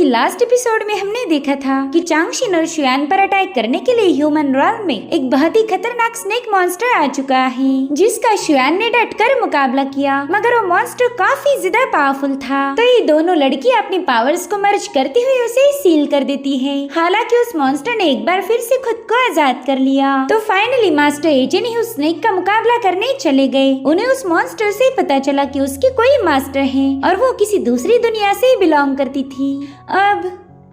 कि last episode में हमने देखा था कि चांगशिन और शुआन पर अटैक करने के लिए ह्यूमन वर्ल्ड में एक बहुत ही खतरनाक स्नेक मॉन्स्टर आ चुका है, जिसका शुआन ने डटकर मुकाबला किया, मगर वो मॉन्स्टर काफी ज्यादा पावरफुल था। तो ये दोनों लड़कियां अपनी पावर्स को मर्ज करते हुए उसे सील कर देती है। हालांकि उस मॉन्स्टर ने एक बार फिर से खुद को आजाद कर लिया। तो फाइनली मास्टर एचेन ही उस स्नेक का मुकाबला करने चले गए। उन्हें उस मॉन्स्टर से पता चला कि उसके कोई मास्टर है और वो किसी दूसरी दुनिया से बिलोंग करती थी। अब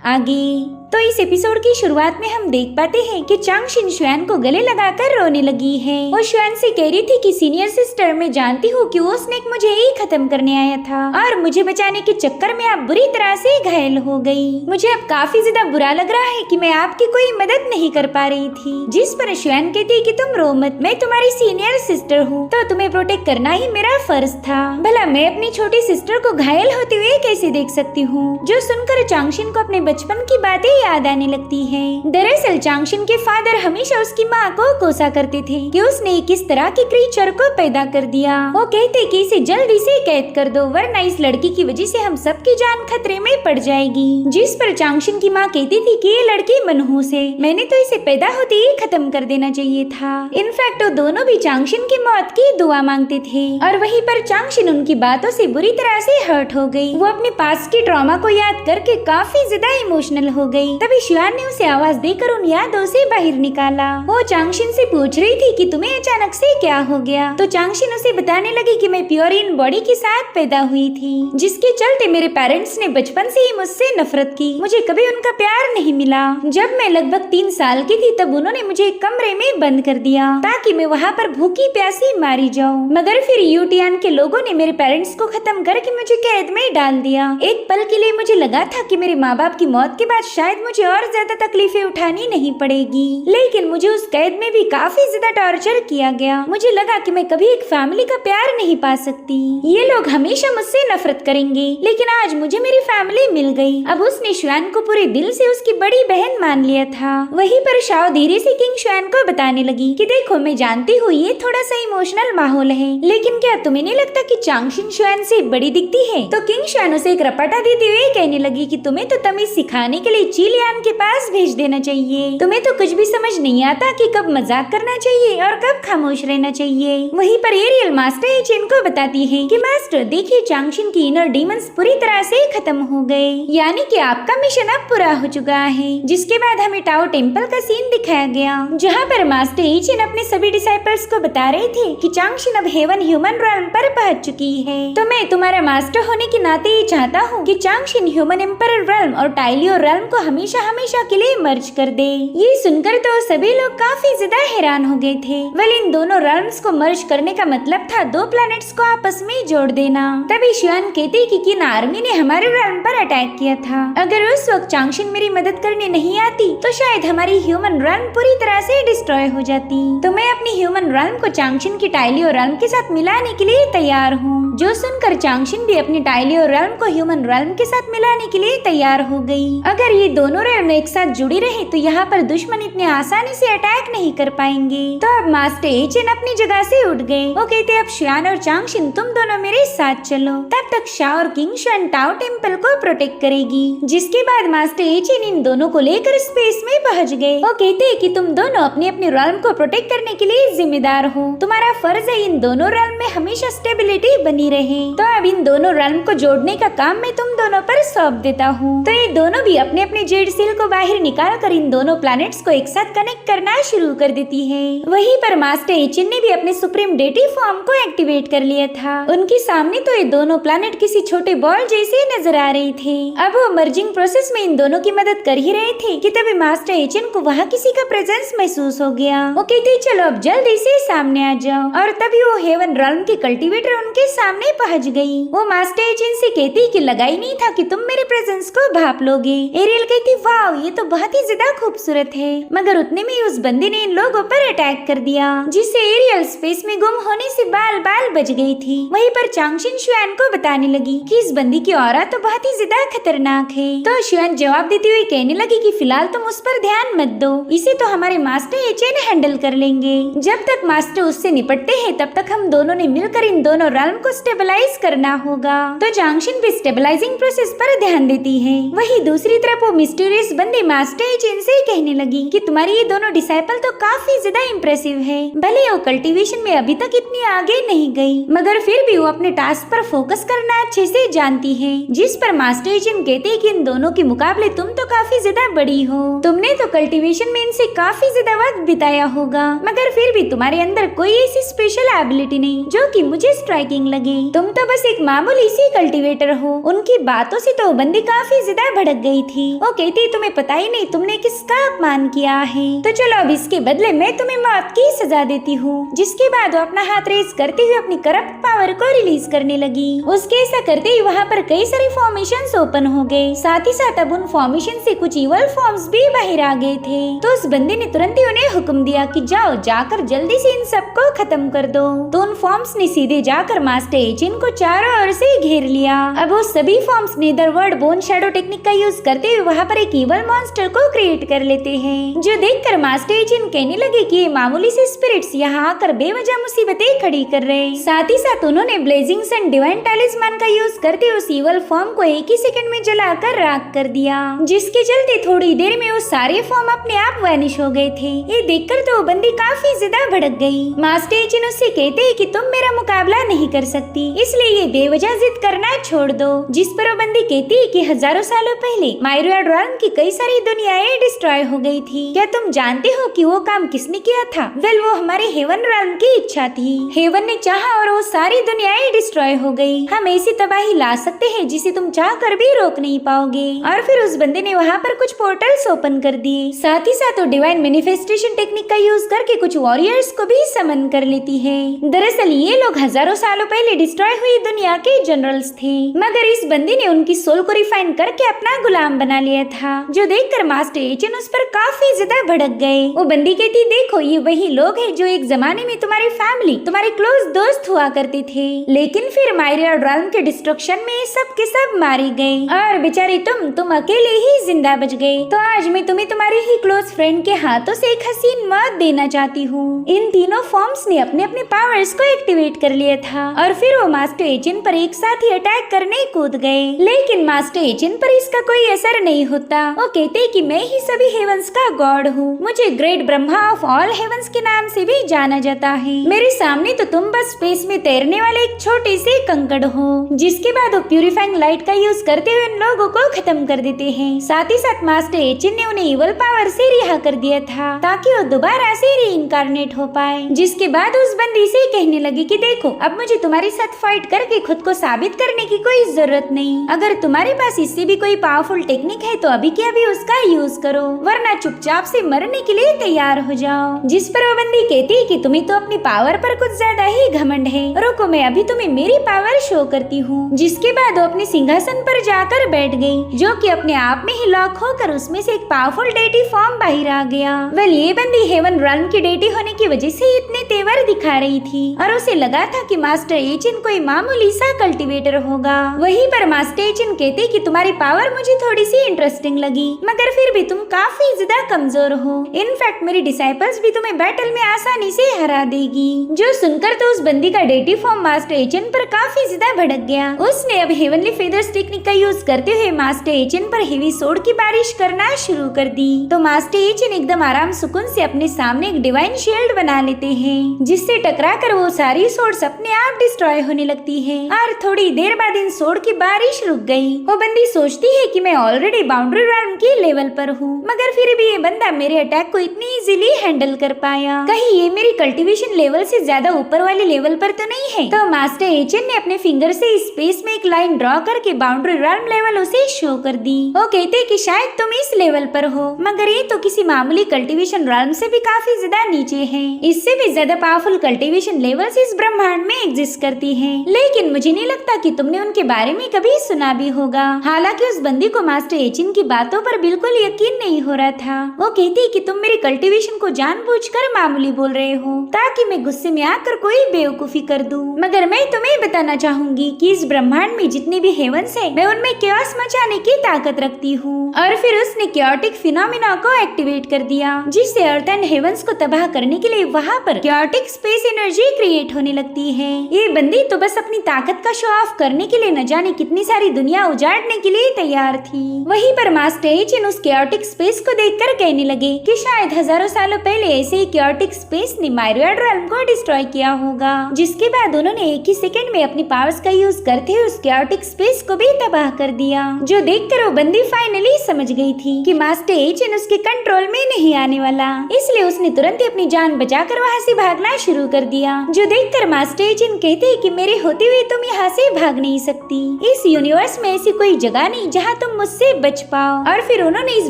आगे तो इस एपिसोड की शुरुआत में हम देख पाते हैं कि चांगशिन शुआन को गले लगाकर रोने लगी है। वो शुआन से कह रही थी कि सीनियर सिस्टर, मैं जानती हूँ कि वो स्नेक मुझे ही खत्म करने आया था और मुझे बचाने के चक्कर में आप बुरी तरह से घायल हो गई। मुझे अब काफी ज्यादा बुरा लग रहा है कि मैं आपकी कोई मदद नहीं कर पा रही थी। जिस पर शुआन कहती है कि तुम रो मत, मैं तुम्हारी सीनियर सिस्टर हूँ, तो तुम्हें प्रोटेक्ट करना ही मेरा फर्ज था। भला मैं अपनी छोटी सिस्टर को घायल होते हुए कैसे देख सकती हूँ। जो सुनकर चांगशिन को अपने बचपन की बातें याद आने लगती है। दरअसल चांगशिन के फादर हमेशा उसकी माँ को कोसा करते थे कि उसने किस तरह के क्रीचर को पैदा कर दिया। वो कहते कि इसे जल्दी से कैद कर दो, वरना इस लड़की की वजह से हम सबकी जान खतरे में पड़ जाएगी। जिस पर चांगशिन की माँ कहती थी कि ये लड़की मनहूस है, मैंने तो इसे पैदा होते ही खत्म कर देना चाहिए था। इनफैक्ट वो दोनों भी चांगशिन की मौत की दुआ मांगते थे और वहीं पर चांगशिन उनकी बातों से बुरी तरह से हर्ट हो गई। वो अपने पास्ट की ट्रॉमा को याद करके काफी ज्यादा इमोशनल हो गई। तभी शुआन ने उसे आवाज देकर उन यादों से बाहर निकाला। वो चांगशिन से पूछ रही थी कि तुम्हें अचानक से क्या हो गया। तो चांगशिन उसे बताने लगी कि मैं प्योर इन बॉडी के साथ पैदा हुई थी, जिसके चलते मेरे पेरेंट्स ने बचपन से ही मुझसे नफरत की। मुझे कभी उनका प्यार नहीं मिला। जब मैं लगभग 3 साल की थी तब उन्होंने मुझे एक कमरे में बंद कर दिया ताकि मैं वहाँ पर भूखी प्यासी मारी जाऊँ। मगर फिर यूटियान के लोगों ने मेरे पेरेंट्स को खत्म करके मुझे कैद में डाल दिया। एक पल के लिए मुझे लगा था कि मेरे माँ बाप की मौत के बाद शायद मुझे और ज्यादा तकलीफें उठानी नहीं पड़ेगी, लेकिन मुझे उस कैद में भी काफी ज्यादा टॉर्चर किया गया। मुझे लगा कि मैं कभी एक फैमिली का प्यार नहीं पा सकती। ये लोग हमेशा मुझसे नफरत करेंगे, लेकिन आज मुझे मेरी फैमिली मिल गई। अब उसने शुआन को पूरे दिल से उसकी बड़ी बहन मान लिया था। वहीं पर शाओ धीरे से किंग शुआन को बताने लगी कि देखो, मैं जानती हूँ ये थोड़ा सा इमोशनल माहौल है, लेकिन क्या तुम्हें नहीं लगता कि चांगशिन शुआन से बड़ी दिखती है। तो किंग शुआन उसे एक रपटा देते हुए कहने लगी कि तुम्हें तो तमीज सिखाने के लिए चिलियान के पास भेज देना चाहिए। तुम्हें तो कुछ भी समझ नहीं आता कि कब मजाक करना चाहिए और कब खामोश रहना चाहिए। वहीं पर एरियल मास्टर एचेन को बताती है कि मास्टर देखिए, चांगशिन की इनर डीमंस पूरी तरह से खत्म हो गए, यानी कि आपका मिशन अब पूरा हो चुका है। जिसके बाद हमें टाओ टेम्पल का सीन दिखाया गया, जहाँ पर मास्टर एचेन अपने सभी डिसाइपल्स को बता रहे थे कि चांगशिन अब हेवन ह्यूमन रॉयल्म पर पहुंच चुकी है। तो मैं तुम्हारा मास्टर होने के नाते ये चाहता हूँ कि चांगशिन ह्यूमन एम्परर रॉयल्म और टाइलियो रॉयल्म को हमेशा हमेशा के लिए मर्ज कर दे। ये सुनकर तो सभी लोग काफी ज्यादा हैरान हो गए थे। वेल, इन दोनों रॉयल्म्स को मर्ज करने का मतलब था 2 प्लैनेट्स को आपस में जोड़ देना। तभी शुआन कहते कि किन आर्मी ने हमारे रॉयल्म पर अटैक किया था। अगर उस वक्त चांगशिन मेरी मदद करने नहीं आती तो शायद हमारी ह्यूमन रॉयल्म पूरी तरह से डिस्ट्रॉय हो जाती। तो मैं अपनी ह्यूमन रॉयल्म को चांगशिन की टाइलियो रॉयल्म के साथ मिलाने के लिए तैयार हूँ। जो सुनकर चांगशिन भी अपनी टाइलियो रॉयल्म को ह्यूमन रॉयल्म के साथ मिलाने के लिए तैयार हो गई। अगर ये दोनों रॉयल्म एक साथ जुड़ी रहे तो यहाँ पर दुश्मन इतने आसानी से अटैक नहीं कर पाएंगे। तो अब मास्टर एचेन अपनी जगह से उठ गए। वो कहते अब शुआन और चांगशिन तुम दोनों मेरे साथ चलो, तब तक शाओ और किंग शुआन टाओ टेम्पल को प्रोटेक्ट करेगी। जिसके बाद मास्टर एचेन इन दोनों को लेकर स्पेस में पहुँच गए। वो कहते कि तुम दोनों अपने अपने रॉयल्म को प्रोटेक्ट करने के लिए जिम्मेदार हो। तुम्हारा फर्ज है इन दोनों रॉयल्म में हमेशा स्टेबिलिटी बनी रहे। तो अब इन दोनों रॉयल्म को जोड़ने का काम मैं तुम दोनों पर सौंप देता हूँ। तो ये दोनों भी अपने अपने जेड सील को बाहर निकाल कर इन दोनों प्लैनेट्स को एक साथ कनेक्ट करना शुरू कर देती है। वहीं पर मास्टर एचेन ने भी अपने सुप्रीम डेटी फॉर्म को एक्टिवेट कर लिया था। उनके सामने तो ये दोनों प्लैनेट किसी छोटे बॉल जैसे नजर आ रहे थे। अब वो मर्जिंग प्रोसेस में इन दोनों की मदद कर ही रहे थे कि तभी मास्टर एचेन को वहाँ किसी का प्रेजेंस महसूस हो गया। वो कहते चलो अब जल्दी से सामने आ जाओ, और तभी वो हेवन रॉयल्म की कल्टीवेटर उनके सामने पहुँच गई। वो मास्टर एचेन से कहती कि लगा ही नहीं था कि तुम मेरे प्रेजेंस को भाप लोगे। एरियल कहती वाह, ये तो बहुत ही ज्यादा खूबसूरत है। मगर उतने में उस बंदी ने इन लोगों पर अटैक कर दिया, जिससे एरियल स्पेस में गुम होने से बाल बाल बच गई थी। वहीं पर चांगशिन शुआन को बताने लगी कि इस बंदी की ऑरा तो बहुत ही ज्यादा खतरनाक है। तो शुआन जवाब देते हुए कहने लगी कि फिलहाल तुम उस पर ध्यान मत दो, इसे तो हमारे मास्टर एचेन हैंडल कर लेंगे। जब तक मास्टर उससे निपटते हैं तब तक हम दोनों ने मिलकर इन दोनों रॉयल्म को स्टेबलाइज करना होगा। तो चांगशिन भी स्टेबलाइजिंग प्रोसेस पर ध्यान देती है। वही वहीं दूसरी तरफ वो मिस्टीरियस बंदी मास्टर एचिन से कहने लगी कि तुम्हारी ये दोनों डिसाइपल तो काफी ज्यादा इम्प्रेसिव है। भले वो कल्टीवेशन में अभी तक इतनी आगे नहीं गई, मगर फिर भी वो अपने टास्क पर फोकस करना अच्छे से जानती है। जिस पर मास्टर एचिन कहते हैं कि इन दोनों के मुकाबले तुम तो काफी ज्यादा बड़ी हो, तुमने तो कल्टीवेशन में इनसे काफी ज्यादा वक्त बिताया होगा, मगर फिर भी तुम्हारे अंदर कोई ऐसी स्पेशल एबिलिटी नहीं जो कि मुझे स्ट्राइकिंग लगे। तुम तो बस एक मामूली सी कल्टीवेटर हो। उनकी बातों से तो बंदी काफी ज्यादा भड़क गई थी। वो कहती तुम्हें पता ही नहीं तुमने किसका अपमान किया है, तो चलो अब इसके बदले मैं तुम्हें मौत की सजा देती हूँ। जिसके बाद वो अपना हाथ रेस करते हुए अपनी करप्ट पावर को रिलीज करने लगी। उसके ऐसा करते ही वहाँ पर कई सारे फॉर्मेशंस ओपन हो गए। साथ ही साथ अब उन फॉर्मेशन से कुछ इवल फॉर्म्स भी बाहर आ गए थे। तो उस बंदे ने तुरंत ही उन्हें हुक्म दिया कि जाओ जाकर जल्दी से इन सबको खत्म कर दो। तो उन फॉर्म्स ने सीधे जाकर मास्टर एचिन को चारों ओर से घेर लिया। अब वो सभी फॉर्म्स नेदरवर्ल्ड बोन शैडो टेक्निक का यूज करते हुए वहाँ पर एक इवल मॉन्स्टर को क्रिएट कर लेते हैं, जो देखकर मास्टर एचिन कहने लगे कि ये मामूली से स्पिरिट्स यहाँ आकर बेवजह मुसीबतें खड़ी कर रहे। साथ ही साथ उन्होंने ब्लेजिंग सन डिवाइन टैलिस्मान का यूज करते उस इवल फॉर्म को एक ही सेकंड में जलाकर राख कर दिया, जिसके चलते थोड़ी देर में वो सारे फॉर्म अपने आप वैनिश हो गए थे। ये देखकर तो वो बंदी काफी ज्यादा भड़क गई। मास्टर एचिन उससे कहते हैं कि तुम मेरा मुकाबला नहीं कर सकती, इसलिए ये बेवजह जिद करना छोड़ दो। जिस पर वो बंदी कहती है कि हजारों सालों पहले मायरिया ड्रॉन की कई सारी दुनियाएं डिस्ट्रॉय हो गई थी। क्या तुम जानते हो कि वो काम किसने किया था? वेल, वो हमारे हेवन रॉन की इच्छा थी। हेवन ने चाहा और वो सारी दुनियाएं डिस्ट्रॉय हो गई। हम ऐसी तबाही ला सकते हैं जिसे तुम चाह कर भी रोक नहीं पाओगे। और फिर उस बंदे ने वहाँ पर कुछ पोर्टल्स ओपन कर दिए। साथ ही साथ वो डिवाइन मैनिफेस्टेशन टेक्निक का यूज करके कुछ वॉरियर्स को भी समन कर लेती है। दरअसल ये लोग हजारों सालों पहले डिस्ट्रॉय हुई दुनिया के जनरल्स थे, मगर इस बंदी ने उनकी सोल को रिफाइन करके अपना गुलाम बना लिया था, जो देखकर मास्टर एचिन उस पर काफी ज्यादा भड़क गए। वो बंदी कहती देखो ये वही लोग हैं जो एक जमाने में तुम्हारी फैमिली, तुम्हारे क्लोज दोस्त हुआ करते थे, लेकिन फिर मायरिया ड्रॉन के डिस्ट्रक्शन में सब के सब मारे गए और बेचारे तुम अकेले ही जिंदा बच गए। तो आज मैं तुम्हें तुम्हारे ही क्लोज फ्रेंड के हाथों से एक हसीन मौत देना चाहती हूँ। इन तीनों फॉर्म्स ने अपने अपने पावर्स को एक्टिवेट कर लिया था और फिर वो मास्टर एचिन पर एक साथ ही अटैक करने कूद गए, लेकिन मास्टर एचिन पर इसका कोई असर नहीं होता। वो कहते कि मैं ही सभी हेवंस का गॉड हूँ, मुझे great Brahma of all heavens के नाम से भी जाना जाता है। मेरे सामने तो तुम बस स्पेस में तैरने वाले एक छोटे से कंकड़ हो। जिसके बाद वो प्यूरिफाइंग लाइट का यूज करते हुए उन लोगों को खत्म कर देते हैं। साथ ही साथ मास्टर एचिन ने उन्हें इवल पावर से रिहा कर दिया था ताकि वो दोबारा से रीइंकारनेट हो पाए। जिसके बाद उस बंदी से कहने लगी कि देखो अब मुझे तुम्हारे साथ फाइट करके खुद को साबित करने की कोई जरूरत नहीं। अगर तुम्हारे पास इससे भी कोई पावरफुल टेक्निक है तो अभी के अभी उसका यूज करो, वरना चुपचाप से मरने के लिए तैयार हो जाओ। जिस पर वो बंदी कहती है कि तुम्हें तो अपनी पावर पर कुछ ज्यादा ही घमंड है, रुको मैं अभी तुम्हें मेरी पावर शो करती हूँ। जिसके बाद वो अपने सिंहासन पर जाकर बैठ गई, जो कि अपने आप में ही लॉक होकर उसमें से एक पावरफुल डेटी फॉर्म बाहर आ गया। वेल, ये बंदी हेवन रन की डेटी होने की वजह से इतने तेवर दिखा रही थी और उसे लगा था कि मास्टर एचिन कोई मामूली सा कल्टीवेटर होगा। वहीं पर मास्टर एचिन कहते कि तुम्हारी पावर मुझे थोड़ी सी इंटरेस्टिंग लगी, मगर फिर भी तुम काफी ज्यादा कमजोर हो। इनफैक्ट मेरी डिसाइपल्स भी तुम्हें बैटल में आसानी से हरा देगी। जो सुनकर तो उस बंदी का डेटी फॉर्म मास्टर एचिन पर काफी ज्यादा भड़क गया। उसने अब हेवनली फेदर्स टेक्निक का यूज करते हुए मास्टर एचिन पर हेवी सोड की बारिश करना शुरू कर दी। तो मास्टर एचिन एकदम आराम सुकून से अपने सामने एक डिवाइन शील्ड बना लेते हैं, जिससे टकराकर वो सारी सोड्स अपने आप डिस्ट्रॉय होने लगती है और थोड़ी देर बाद इन सोड की बारिश रुक गई। वो बंदी सोचती है कि मैं ऑलरेडी बाउंड्री रन के लेवल पर हूँ, मगर फिर भी ये बंदा मेरे अटैक को इतनी इजीली हैंडल कर पाया। कहीं ये मेरी कल्टीवेशन लेवल से ज्यादा ऊपर वाले लेवल पर तो नहीं है। तो मास्टर एचिन ने अपने फिंगर से स्पेस में एक लाइन ड्रॉ करके बाउंड्री रन लेवल उसे शो कर दी। वो कहते कि शायद तुम इस लेवल पर हो, मगर ये तो किसी मामूली कल्टीवेशन रन से भी काफी ज्यादा नीचे है। इससे भी ज्यादा पावरफुल कल्टीवेशन लेवल्स इस ब्रह्मांड में एग्जिस्ट करती है, लेकिन मुझे नहीं लगता कि तुमने उनके बारे में कभी सुना भी होगा। हालांकि उस बंदी को मास्टर एचिन की बातों पर बिल्कुल यकीन नहीं हो रहा था। वो कहती कि तुम मेरे कल्टीवेशन को जानबूझकर मामूली बोल रहे हो ताकि मैं गुस्से में आकर कोई बेवकूफी कर दूं। मगर मैं तुम्हें बताना चाहूंगी कि इस ब्रह्मांड में जितने भी हेवंस हैं, मैं उनमें chaos मचाने की ताकत रखती हूँ। और फिर उसने chaotic फिनोमिना को एक्टिवेट कर दिया, जिससे अर्थ एंड हेवंस को तबाह करने के लिए वहाँ पर chaotic स्पेस एनर्जी क्रिएट होने लगती है। ये बंदी तो बस अपनी ताकत का शो ऑफ करने के लिए न जाने कितनी सारी दुनिया उजाड़ने के लिए तैयार तैयार थी। वहीं पर मास्टर एचिन उस क्योटिक स्पेस को देखकर कहने लगे कि शायद हजारों सालों पहले ऐसे ही क्योटिक स्पेस ने माइरियोड रेल्म को डिस्ट्रॉय किया होगा, जिसके बाद उन्होंने एक ही सेकंड में अपनी पावर्स का यूज करते हुए उस क्योटिक स्पेस को भी तबाह कर दिया। जो देखकर वो बंदी फाइनली समझ गई थी कि मास्टर एचिन उसके कंट्रोल में नहीं आने वाला, इसलिए उसने तुरंत ही अपनी जान बचाकर वहाँ से भागना शुरू कर दिया। जो देखकर मास्टर एचिन कहते हैं कि मेरे होते हुए तुम यहाँ से भाग नहीं सकती, इस यूनिवर्स में ऐसी कोई जगह नहीं जहाँ तुम मुझसे बच पाओ। और फिर उन्होंने इस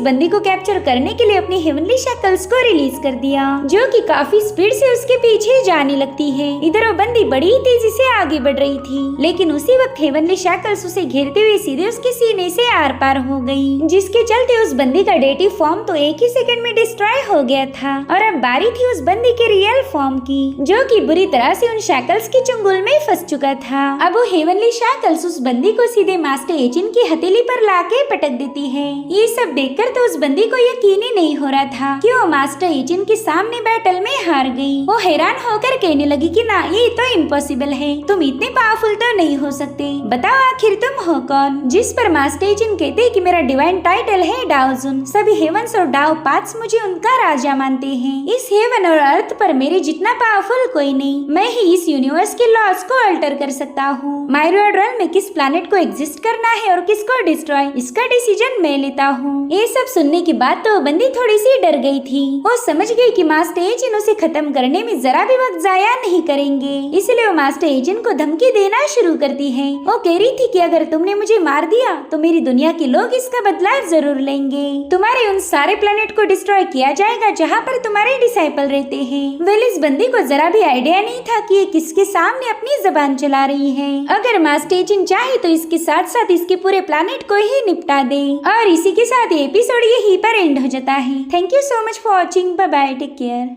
बंदी को कैप्चर करने के लिए अपनी हेवनली शक्ल्स को रिलीज कर दिया, जो कि काफी स्पीड से उसके पीछे जाने लगती है। इधर वो बंदी बड़ी तेजी से आगे बढ़ रही थी, लेकिन उसी वक्त हेवनली शक्ल्स उसे घेरते हुए सीधे उसके सीने से आर पार हो गई, जिसके चलते उस बंदी का डेटी फॉर्म तो एक ही सेकंड में डिस्ट्रॉय हो गया था। और अब बारी थी उस बंदी के रियल फॉर्म की, जो कि बुरी तरह से उन शैकल्स की चंगुल में फंस चुका था। अब वो हेवनली शैकल्स उस बंदी को सीधे मास्टर एचिन की हथेली पर लाके पटक देती है। ये सब देखकर तो उस बंदी को यकीन ही नहीं हो रहा था कि वो मास्टर एचिन के सामने बैटल में हार गई। वो हैरान होकर कहने लगी कि ना, ये तो इम्पॉसिबल है, तुम इतने पावरफुल तो नहीं हो सकते, बताओ आखिर तुम हो कौन। जिस पर मास्टर एचिन कहते हैं कि मेरा डिवाइन टाइटल है डाओजुन, सभी हेवंस और डाओ पाथ्स मुझे उनका राजा मानते हैं। इस हेवन और अर्थ पर मेरे जितना पावरफुल कोई नहीं, मैं ही इस यूनिवर्स के लॉज को अल्टर कर सकता हूँ। माइरियोड रेल्म में किस प्लैनेट को एग्जिस्ट करना है और किसको डिस्ट्रॉय, इसका डिसीजन मैं लेता हूँ। ये सब सुनने के बाद तो बंदी थोड़ी सी डर गई थी। वो समझ गई कि मास्टर एचिन उसे खत्म करने में जरा भी वक्त जाया नहीं करेंगे, इसलिए वो मास्टर एचिन को धमकी देना शुरू करती है। वो कह रही थी कि अगर तुमने मुझे मार दिया तो मेरी दुनिया के लोग इसका बदला जरूर लेंगे। तुम्हारे उन सारे प्लैनेट को डिस्ट्रॉय किया जाएगा जहाँ पर तुम्हारे डिसाइपल रहते हैं। वेल, इस बंदी को जरा भी आइडिया नहीं था कि ये किसके सामने अपनी जबान चला रही है। अगर मास्टर एचिन चाहे तो इसके साथ साथ इसके पूरे प्लैनेट को ही निपटा दे। और इसी के साथ ये एपिसोड यहीं पर एंड हो जाता है। Thank you so much for watching. Bye bye, take care.